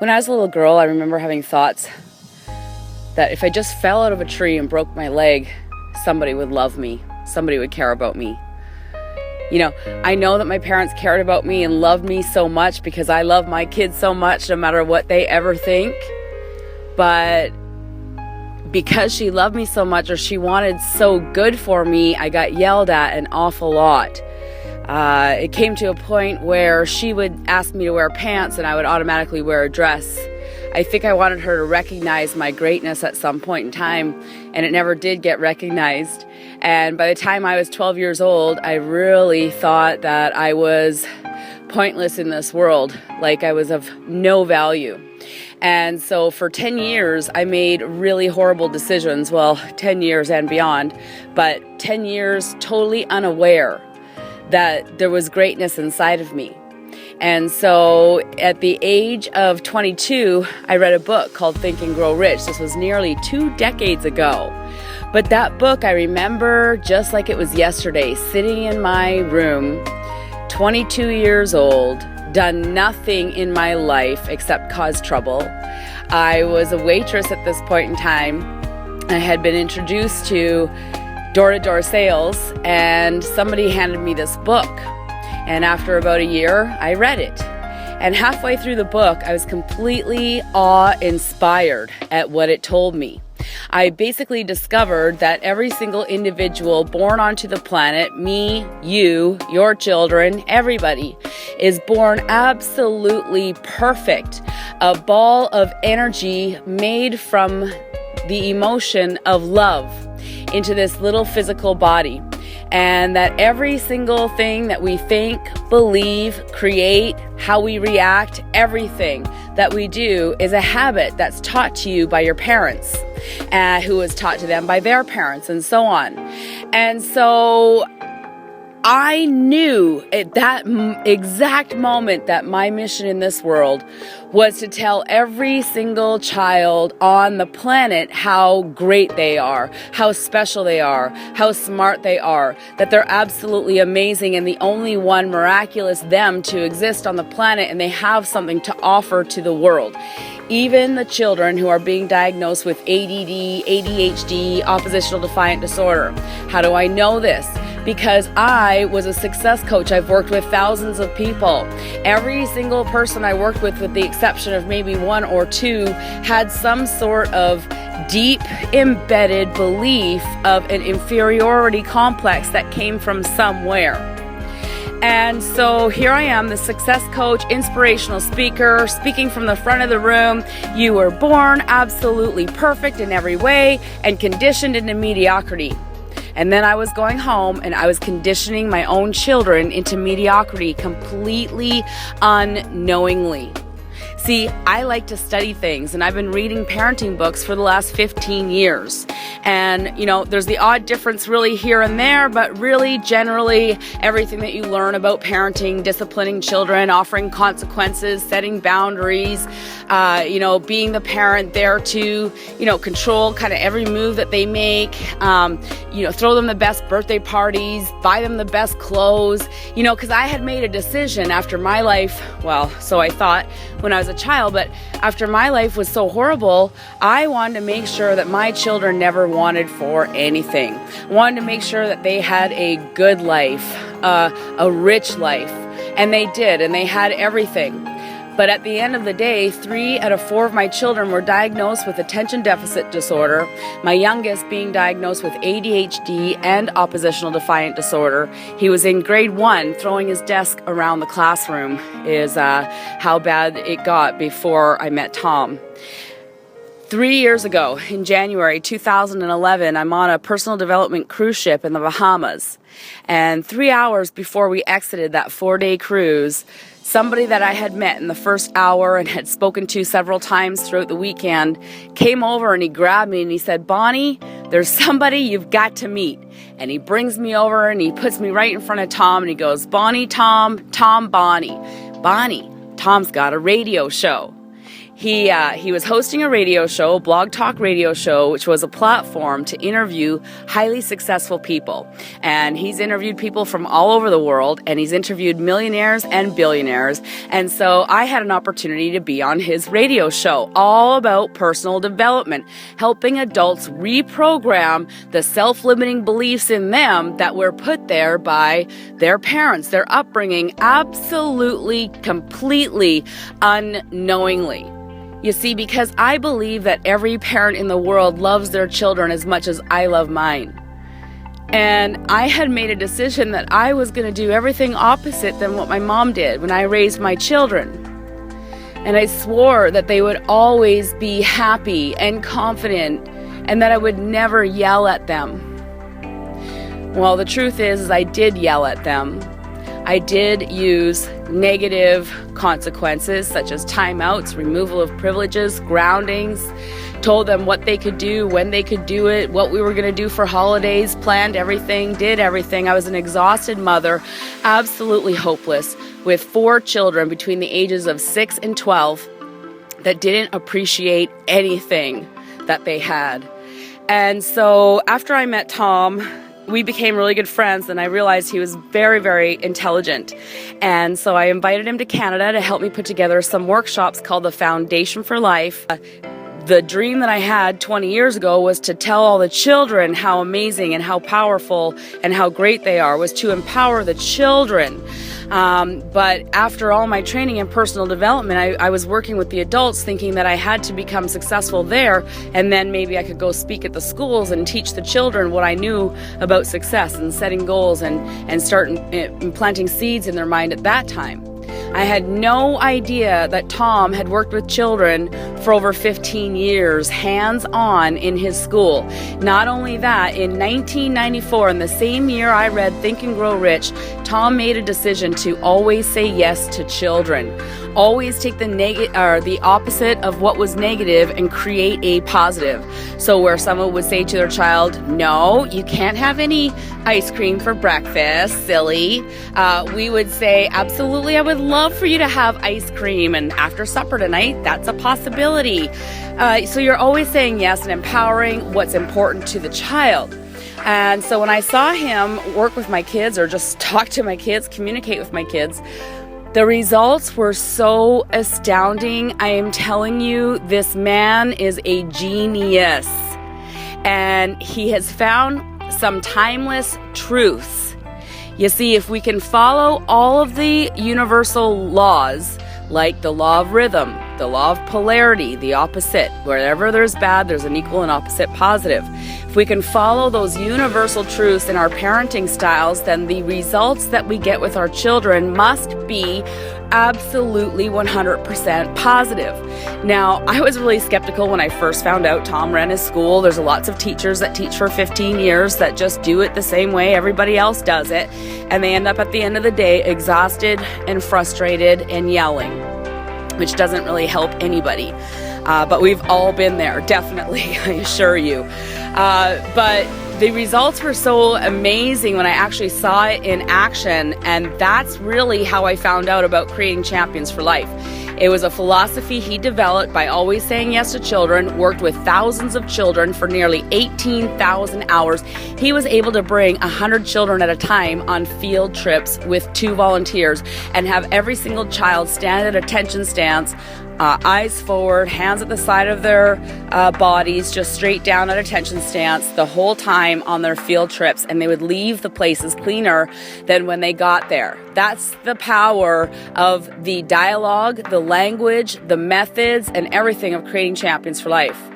When I was a little girl, I remember having thoughts that if I just fell out of a tree and broke my leg, somebody would love me, somebody would care about me. You know, I know that my parents cared about me and loved me so much because I love my kids so much no matter what they ever think. But because she loved me so much, or she wanted so good for me, I got yelled at an awful lot. It came to a point where she would ask me to wear pants and I would automatically wear a dress. I think I wanted her to recognize my greatness at some point in time, and it never did get recognized. And by the time I was 12 years old, I really thought that I was pointless in this world, like I was of no value. And so for 10 years, I made really horrible decisions. Well, 10 years and beyond, but 10 years totally unaware that there was greatness inside of me. And so at the age of 22, I read a book called Think and Grow Rich. This was nearly 2 decades ago. But that book, I remember just like it was yesterday, sitting in my room, 22 years old, done nothing in my life except cause trouble. I was a waitress at this point in time. I had been introduced to door-to-door sales, and somebody handed me this book. And after about a year, I read it. And halfway through the book, I was completely awe-inspired at what it told me. I basically discovered that every single individual born onto the planet, me, you, your children, everybody, is born absolutely perfect. A ball of energy made from the emotion of love into this little physical body. And that every single thing that we think, believe, create, how we react, everything that we do is a habit that's taught to you by your parents, who was taught to them by their parents, and so on. And so I knew at that exact moment that my mission in this world was to tell every single child on the planet how great they are, how special they are, how smart they are, that they're absolutely amazing and the only one miraculous them to exist on the planet, and they have something to offer to the world. Even the children who are being diagnosed with ADD, ADHD, oppositional defiant disorder. How do I know this? Because I was a success coach. I've worked with thousands of people. Every single person I worked with the exception of maybe 1 or 2, had some sort of deep embedded belief of an inferiority complex that came from somewhere. And so here I am, the success coach, inspirational speaker, speaking from the front of the room. You were born absolutely perfect in every way and conditioned into mediocrity. And then I was going home and I was conditioning my own children into mediocrity completely unknowingly. See, I like to study things, and I've been reading parenting books for the last 15 years. And, you know, there's the odd difference really here and there, but really generally everything that you learn about parenting, disciplining children, offering consequences, setting boundaries, being the parent there to, control kind of every move that they make, throw them the best birthday parties, buy them the best clothes, because I had made a decision after my life, so I thought when I was a child, but after my life was so horrible, I wanted to make sure that my children never wanted for anything. I wanted to make sure that they had a good life, a rich life, and they did, and they had everything. But at the end of the day, 3 out of 4 of my children were diagnosed with attention deficit disorder, my youngest being diagnosed with ADHD and oppositional defiant disorder. He was in grade 1, throwing his desk around the classroom is how bad it got before I met Tom. 3 years ago, in January 2011, I'm on a personal development cruise ship in the Bahamas. And 3 hours before we exited that 4-day cruise, somebody that I had met in the first hour and had spoken to several times throughout the weekend came over and he grabbed me and he said, "Bonnie, there's somebody you've got to meet." And he brings me over and he puts me right in front of Tom and he goes, "Bonnie, Tom, Tom, Bonnie. Bonnie, Tom's got a radio show." He was hosting a radio show, a blog talk radio show, which was a platform to interview highly successful people. And he's interviewed people from all over the world, and he's interviewed millionaires and billionaires. And so I had an opportunity to be on his radio show, all about personal development, helping adults reprogram the self-limiting beliefs in them that were put there by their parents, their upbringing, absolutely, completely unknowingly. You see, because I believe that every parent in the world loves their children as much as I love mine. And I had made a decision that I was going to do everything opposite than what my mom did when I raised my children. And I swore that they would always be happy and confident and that I would never yell at them. Well, the truth is I did yell at them. I did use negative consequences such as timeouts, removal of privileges, groundings, told them what they could do, when they could do it, what we were going to do for holidays, planned everything, did everything. I was an exhausted mother, absolutely hopeless, with 4 children between the ages of 6 and 12 that didn't appreciate anything that they had. And so after I met Tom, we became really good friends, and I realized he was very, very intelligent. And so I invited him to Canada to help me put together some workshops called the Foundation for Life. The dream that I had 20 years ago was to tell all the children how amazing and how powerful and how great they are, was to empower the children. But after all my training in personal development, I was working with the adults thinking that I had to become successful there, and then maybe I could go speak at the schools and teach the children what I knew about success and setting goals and start planting seeds in their mind at that time. I had no idea that Tom had worked with children for over 15 years, hands-on in his school. Not only that, in 1994, in the same year I read Think and Grow Rich, Tom made a decision to always say yes to children. Always take the opposite of what was negative and create a positive. So where someone would say to their child, no, you can't have any ice cream for breakfast, silly. We would say, absolutely, I would love for you to have ice cream, and after supper tonight, that's a possibility. So you're always saying yes and empowering what's important to the child. And so when I saw him work with my kids, or just talk to my kids, communicate with my kids, the results were so astounding. I am telling you, this man is a genius. And he has found some timeless truths. You see, if we can follow all of the universal laws, like the law of rhythm, the law of polarity, the opposite, wherever there's bad, there's an equal and opposite positive. If we can follow those universal truths in our parenting styles, then the results that we get with our children must be absolutely 100% positive. Now, I was really skeptical when I first found out Tom ran his school. There's lots of teachers that teach for 15 years that just do it the same way everybody else does it, and they end up at the end of the day exhausted and frustrated and yelling, which doesn't really help anybody. But we've all been there, definitely, I assure you. But the results were so amazing when I actually saw it in action, and that's really how I found out about creating champions for life. It was a philosophy he developed by always saying yes to children, worked with thousands of children for nearly 18,000 hours. He was able to bring 100 children at a time on field trips with 2 volunteers and have every single child stand at attention stance, eyes forward, hands at the side of their bodies, just straight down at attention stance the whole time on their field trips, and they would leave the places cleaner than when they got there. That's the power of the dialogue, the language, the methods, and everything of creating champions for life.